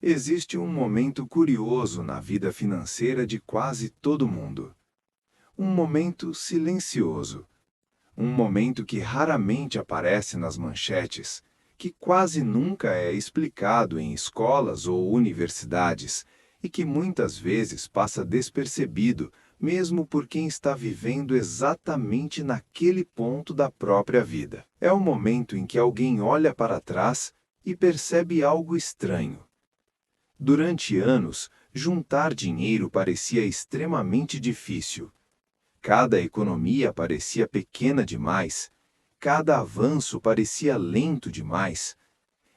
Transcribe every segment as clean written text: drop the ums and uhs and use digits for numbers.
Existe um momento curioso na vida financeira de quase todo mundo. Um momento silencioso. Um momento que raramente aparece nas manchetes, que quase nunca é explicado em escolas ou universidades e que muitas vezes passa despercebido, mesmo por quem está vivendo exatamente naquele ponto da própria vida. É o momento em que alguém olha para trás e percebe algo estranho. Durante anos, juntar dinheiro parecia extremamente difícil. Cada economia parecia pequena demais, cada avanço parecia lento demais.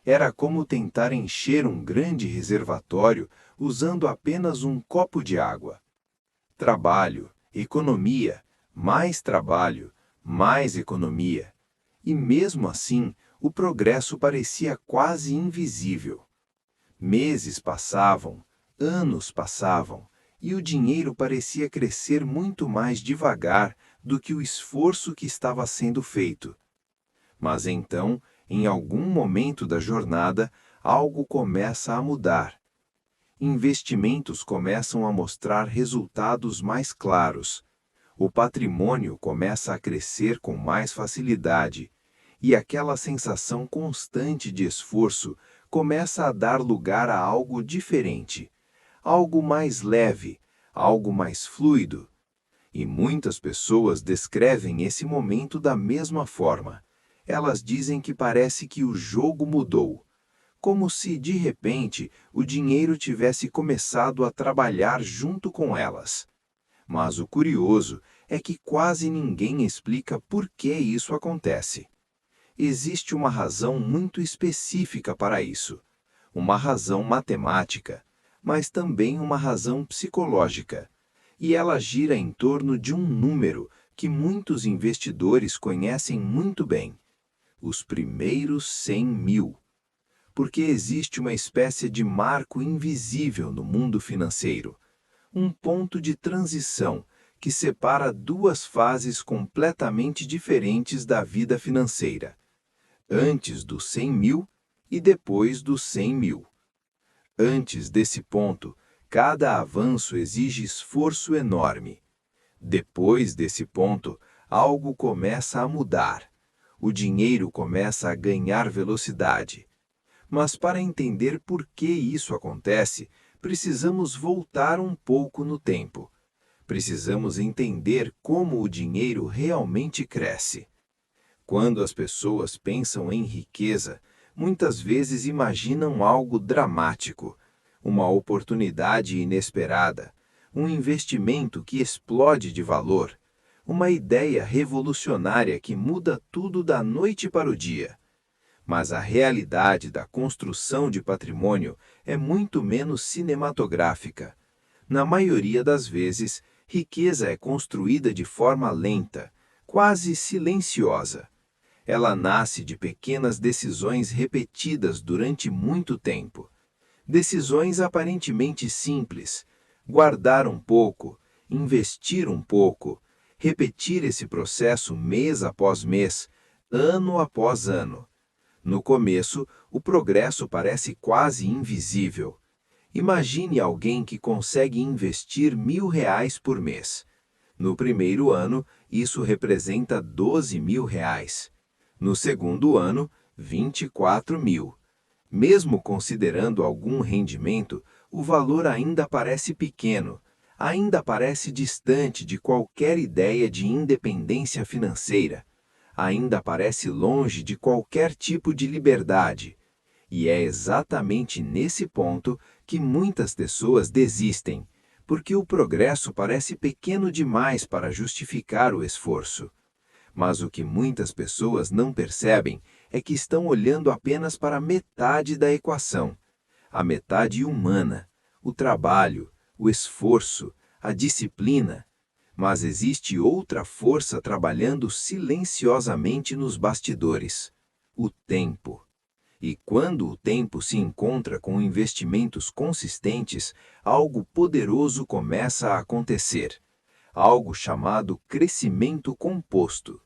Era como tentar encher um grande reservatório usando apenas um copo de água. Trabalho, economia, mais economia. E mesmo assim, o progresso parecia quase invisível. Meses passavam, anos passavam, e o dinheiro parecia crescer muito mais devagar do que o esforço que estava sendo feito. Mas então, em algum momento da jornada, algo começa a mudar. Investimentos começam a mostrar resultados mais claros. O patrimônio começa a crescer com mais facilidade, e aquela sensação constante de esforço começa a dar lugar a algo diferente, algo mais leve, algo mais fluido. E muitas pessoas descrevem esse momento da mesma forma. Elas dizem que parece que o jogo mudou, como se, de repente, o dinheiro tivesse começado a trabalhar junto com elas. Mas o curioso é que quase ninguém explica por que isso acontece. Existe uma razão muito específica para isso, uma razão matemática, mas também uma razão psicológica, e ela gira em torno de um número que muitos investidores conhecem muito bem: os primeiros 100 mil. Porque existe uma espécie de marco invisível no mundo financeiro, um ponto de transição que separa duas fases completamente diferentes da vida financeira: antes dos 100 mil e depois dos 100 mil. Antes desse ponto, cada avanço exige esforço enorme. Depois desse ponto, algo começa a mudar. O dinheiro começa a ganhar velocidade. Mas para entender por que isso acontece, precisamos voltar um pouco no tempo. Precisamos entender como o dinheiro realmente cresce. Quando as pessoas pensam em riqueza, muitas vezes imaginam algo dramático, uma oportunidade inesperada, um investimento que explode de valor, uma ideia revolucionária que muda tudo da noite para o dia. Mas a realidade da construção de patrimônio é muito menos cinematográfica. Na maioria das vezes, riqueza é construída de forma lenta, quase silenciosa. Ela nasce de pequenas decisões repetidas durante muito tempo. Decisões aparentemente simples: guardar um pouco, investir um pouco, repetir esse processo mês após mês, ano após ano. No começo, o progresso parece quase invisível. Imagine alguém que consegue investir R$ 1.000 por mês. No primeiro ano, isso representa R$ 12.000. No segundo ano, 24 mil. Mesmo considerando algum rendimento, o valor ainda parece pequeno, ainda parece distante de qualquer ideia de independência financeira, ainda parece longe de qualquer tipo de liberdade. E é exatamente nesse ponto que muitas pessoas desistem, porque o progresso parece pequeno demais para justificar o esforço. Mas o que muitas pessoas não percebem é que estão olhando apenas para metade da equação, a metade humana, o trabalho, o esforço, a disciplina. Mas existe outra força trabalhando silenciosamente nos bastidores: o tempo. E quando o tempo se encontra com investimentos consistentes, algo poderoso começa a acontecer, algo chamado crescimento composto.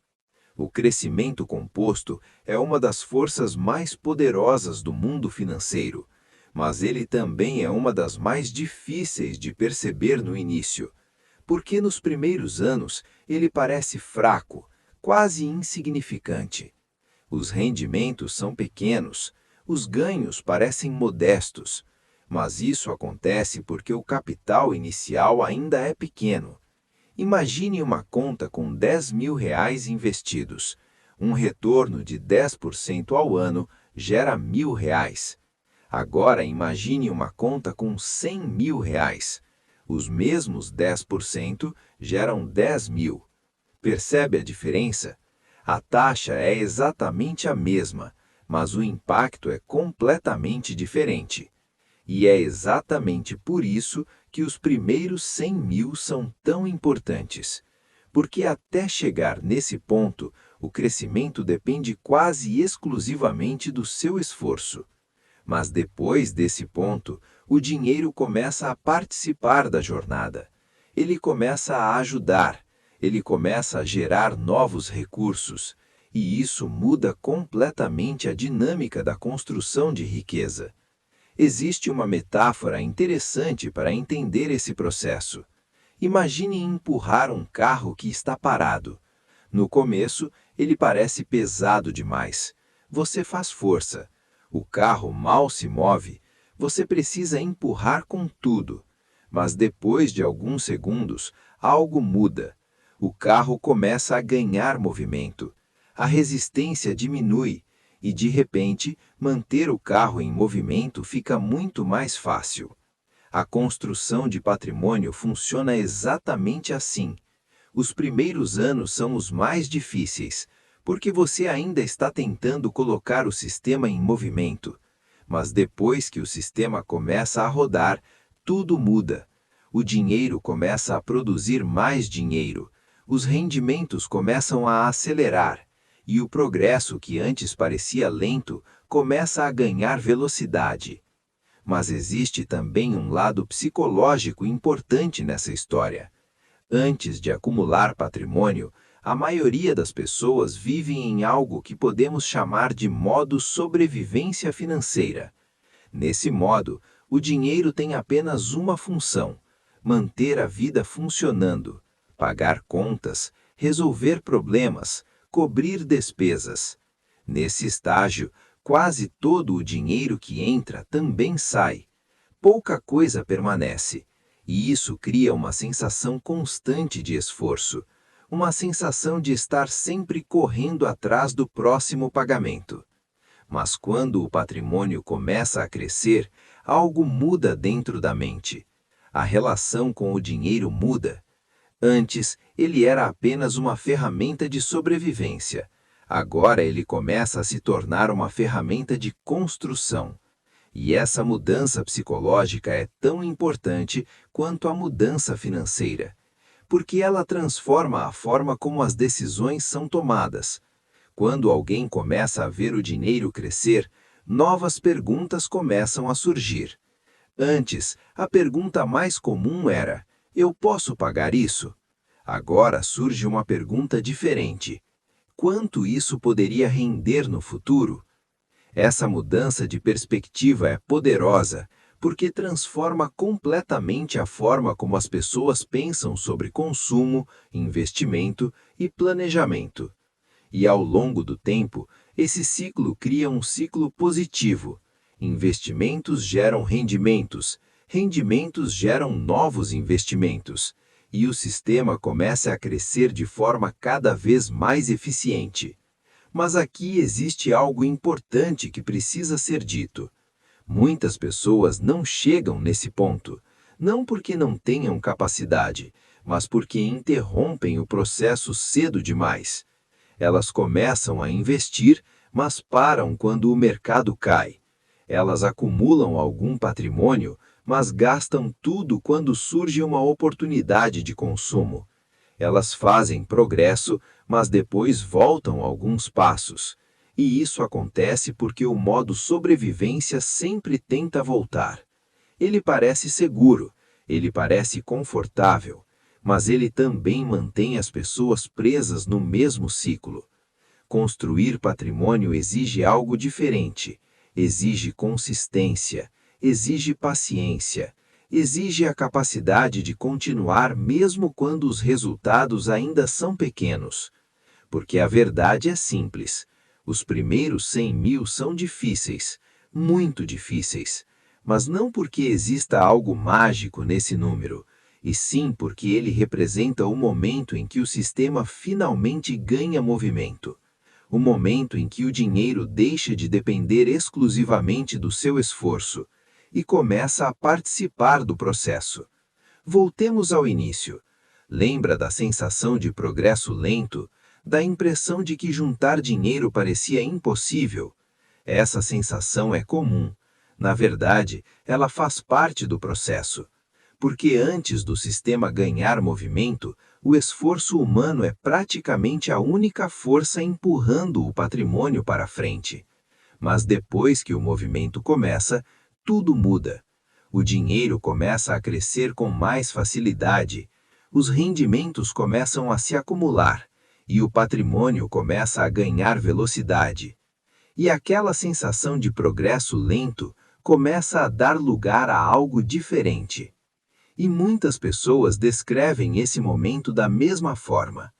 O crescimento composto é uma das forças mais poderosas do mundo financeiro, Mas ele também é uma das mais difíceis de perceber no início, porque nos primeiros anos ele parece fraco, quase insignificante. Os rendimentos são pequenos, os ganhos parecem modestos, mas isso acontece porque o capital inicial ainda é pequeno. Imagine uma conta com R$ 10.000 investidos. Um retorno de 10% ao ano gera R$ 1.000. Agora imagine uma conta com R$ 100.000. Os mesmos 10% geram 10.000. Percebe a diferença? A taxa é exatamente a mesma, mas o impacto é completamente diferente. E é exatamente por isso que os primeiros 100.000 são tão importantes. Porque até chegar nesse ponto, o crescimento depende quase exclusivamente do seu esforço. Mas depois desse ponto, o dinheiro começa a participar da jornada. Ele começa a ajudar, ele começa a gerar novos recursos, e isso muda completamente a dinâmica da construção de riqueza. Existe uma metáfora interessante para entender esse processo. Imagine empurrar um carro que está parado. No começo, ele parece pesado demais. Você faz força. O carro mal se move. Você precisa empurrar com tudo. Mas depois de alguns segundos, algo muda. O carro começa a ganhar movimento. A resistência diminui. E, de repente, manter o carro em movimento fica muito mais fácil. A construção de patrimônio funciona exatamente assim. Os primeiros anos são os mais difíceis, porque você ainda está tentando colocar o sistema em movimento. Mas depois que o sistema começa a rodar, tudo muda. O dinheiro começa a produzir mais dinheiro. Os rendimentos começam a acelerar. E o progresso que antes parecia lento começa a ganhar velocidade. Mas existe também um lado psicológico importante nessa história. Antes de acumular patrimônio, a maioria das pessoas vive em algo que podemos chamar de modo sobrevivência financeira. Nesse modo, o dinheiro tem apenas uma função: manter a vida funcionando, pagar contas, resolver problemas, cobrir despesas. Nesse estágio, quase todo o dinheiro que entra também sai. Pouca coisa permanece, e isso cria uma sensação constante de esforço, uma sensação de estar sempre correndo atrás do próximo pagamento. Mas quando o patrimônio começa a crescer, algo muda dentro da mente. A relação com o dinheiro muda. Antes, ele era apenas uma ferramenta de sobrevivência. Agora ele começa a se tornar uma ferramenta de construção. E essa mudança psicológica é tão importante quanto a mudança financeira, porque ela transforma a forma como as decisões são tomadas. Quando alguém começa a ver o dinheiro crescer, novas perguntas começam a surgir. Antes, a pergunta mais comum era: eu posso pagar isso? Agora surge uma pergunta diferente: quanto isso poderia render no futuro? Essa mudança de perspectiva é poderosa, porque transforma completamente a forma como as pessoas pensam sobre consumo, investimento e planejamento. E ao longo do tempo, esse ciclo cria um ciclo positivo. Investimentos geram rendimentos, rendimentos geram novos investimentos, e o sistema começa a crescer de forma cada vez mais eficiente. Mas aqui existe algo importante que precisa ser dito. Muitas pessoas não chegam nesse ponto, não porque não tenham capacidade, mas porque interrompem o processo cedo demais. Elas começam a investir, mas param quando o mercado cai. Elas acumulam algum patrimônio, mas gastam tudo quando surge uma oportunidade de consumo. Elas fazem progresso, mas depois voltam alguns passos. E isso acontece porque o modo sobrevivência sempre tenta voltar. Ele parece seguro, ele parece confortável, mas ele também mantém as pessoas presas no mesmo ciclo. Construir patrimônio exige algo diferente, exige consistência, exige paciência, exige a capacidade de continuar mesmo quando os resultados ainda são pequenos. Porque a verdade é simples: os primeiros 100 mil são difíceis, muito difíceis, mas não porque exista algo mágico nesse número, e sim porque ele representa o momento em que o sistema finalmente ganha movimento. O momento em que o dinheiro deixa de depender exclusivamente do seu esforço e começa a participar do processo. Voltemos ao início. Lembra da sensação de progresso lento, da impressão de que juntar dinheiro parecia impossível? Essa sensação é comum. Na verdade, ela faz parte do processo. Porque antes do sistema ganhar movimento, o esforço humano é praticamente a única força empurrando o patrimônio para frente. Mas depois que o movimento começa, tudo muda. O dinheiro começa a crescer com mais facilidade, os rendimentos começam a se acumular e o patrimônio começa a ganhar velocidade. E aquela sensação de progresso lento começa a dar lugar a algo diferente. E muitas pessoas descrevem esse momento da mesma forma.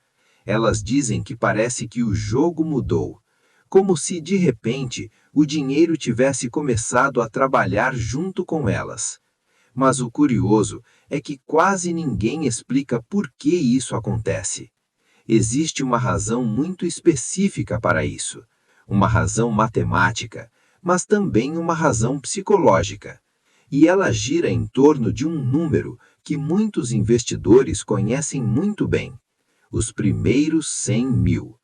Elas dizem que parece que o jogo mudou, como se, de repente, o dinheiro tivesse começado a trabalhar junto com elas. Mas o curioso é que quase ninguém explica por que isso acontece. Existe uma razão muito específica para isso, uma razão matemática, mas também uma razão psicológica. E ela gira em torno de um número que muitos investidores conhecem muito bem: os primeiros 100 mil.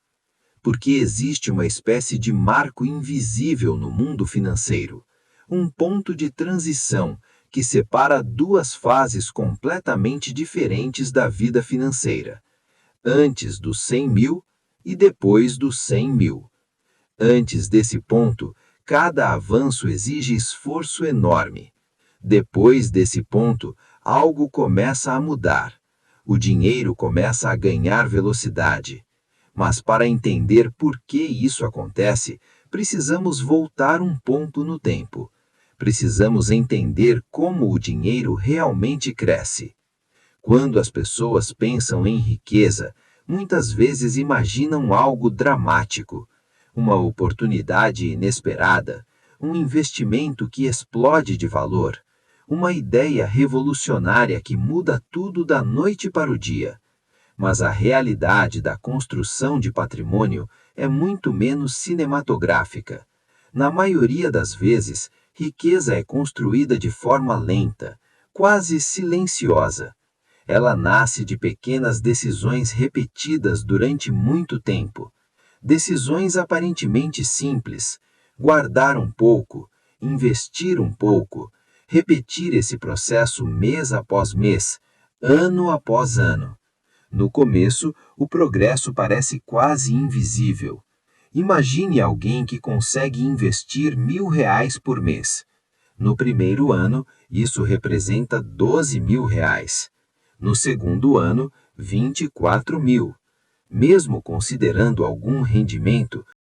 Porque existe uma espécie de marco invisível no mundo financeiro, um ponto de transição que separa duas fases completamente diferentes da vida financeira: antes dos 100 mil e depois dos 100 mil. Antes desse ponto, cada avanço exige esforço enorme. Depois desse ponto, algo começa a mudar. O dinheiro começa a ganhar velocidade. Mas para entender por que isso acontece, precisamos voltar um ponto no tempo. Precisamos entender como o dinheiro realmente cresce. Quando as pessoas pensam em riqueza, muitas vezes imaginam algo dramático, uma oportunidade inesperada, um investimento que explode de valor, uma ideia revolucionária que muda tudo da noite para o dia. Mas a realidade da construção de patrimônio é muito menos cinematográfica. Na maioria das vezes, riqueza é construída de forma lenta, quase silenciosa. Ela nasce de pequenas decisões repetidas durante muito tempo. Decisões aparentemente simples: guardar um pouco, investir um pouco, repetir esse processo mês após mês, ano após ano. No começo, o progresso parece quase invisível. Imagine alguém que consegue investir R$ 1.000 por mês. No primeiro ano, isso representa R$ 12.000. No segundo ano, 24 mil. Mesmo considerando algum rendimento,